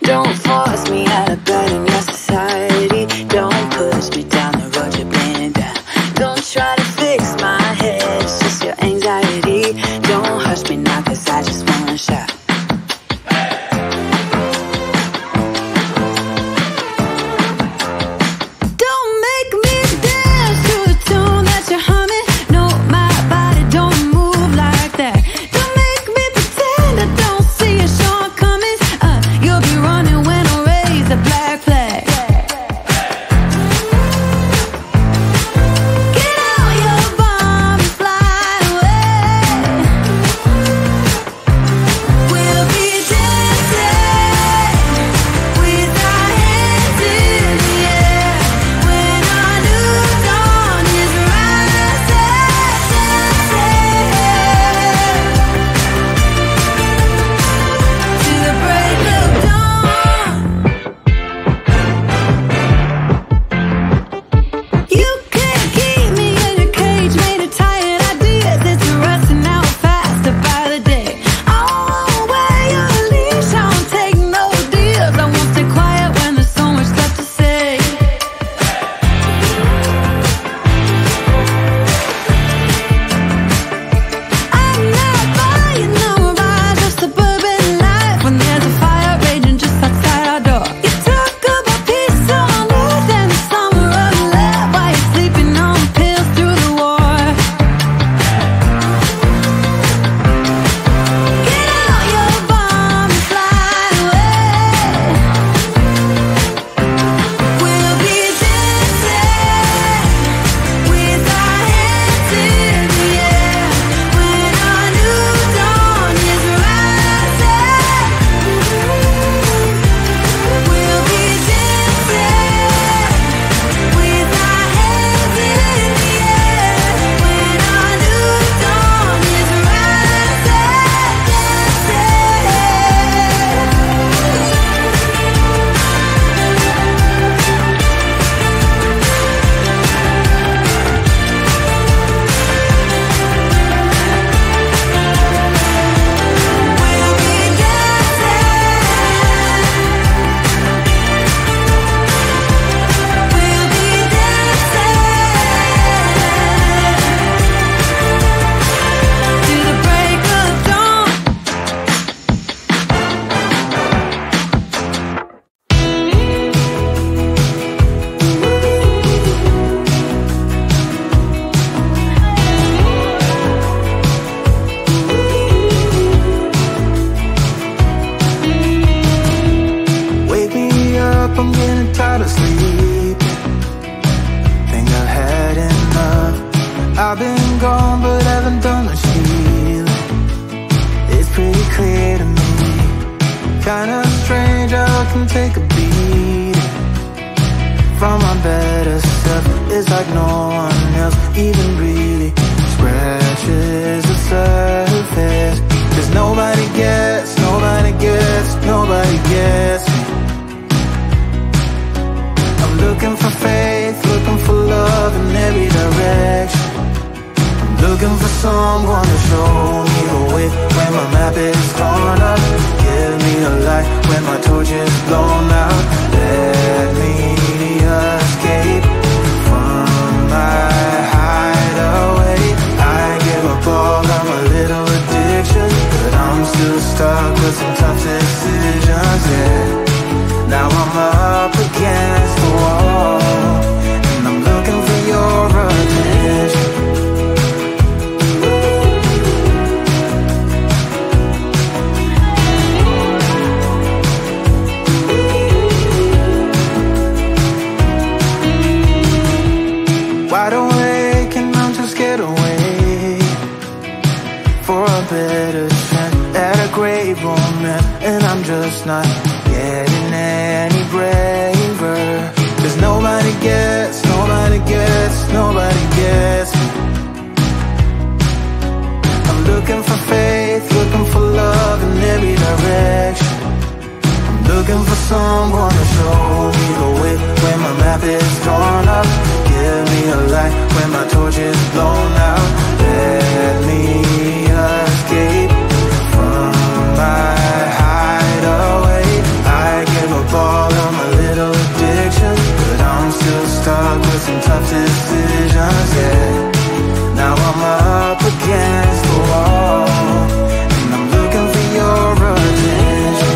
Don't force me out of bed in your society. Don't push me down the road you're bleeding down. Don't try to fix my head, it's just your anxiety. Don't hush me now, cause I just wanna shout. Don't make me dance to the tune that you're humming. No, my body don't move like that. Don't make me pretend I don't see a shortcomings. You'll be running when I raise the black flag. Get out your bomb and fly away. We'll be dancing with our hands in the air when our new dawn is rising. To the break of dawn. You can't keep me in a cage made of tired ideas. It's rusting out faster by the day. I won't wear your leash, I won't take no deals. I won't stay quiet when there's so much left to say. I'm not buying no ride, just suburban life when there's a fire raging just outside our door. You talk about peace on earth and the summer of love while you're sleeping on pills through the war. Get out your bomb and fly away. We'll be dancing with our hands in the air when our new dawn is rising. We'll be dancing with our hands in the air when our new dawn is to the break of dawn. Wake me up, I'm getting tired of sleeping. Think I've had enough. I've been gone, but haven't done much healing. It's pretty clear to me. Kinda strange how I can take a beating from my better self. It's like no one else even really scratches the surface. 'Cause nobody gets, nobody gets, nobody gets me. I'm looking for faith, looking for love in every direction. I'm looking for someone to show me the way when my map is torn up. Give me a light when my torch is blown out. Let me escape from my hideaway. I give up all of my little addictions, but I'm still stuck with some tough decisions, yeah. Now I'm up against the wall, and I'm looking for your attention. Wide awake and I'm just scared away for a better chance at a great romance, and I'm just not getting any braver. 'Cause nobody gets, nobody gets, nobody gets me. I'm looking for faith, looking someone to show me the way when my map is torn up. Give me a light when my torch is blown out. Let me escape from my hideaway. I give up all of my little addictions, but I'm still stuck with some tough decisions, yeah. Now I'm up against the wall, and I'm looking for your attention.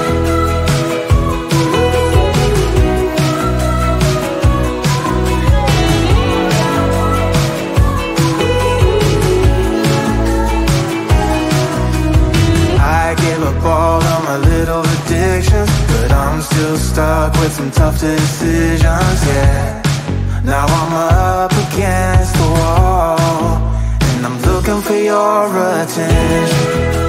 I give up all of my little addictions, but I'm still stuck with some tough decisions, yeah. Now I'm up against the wall, and I'm looking for your attention.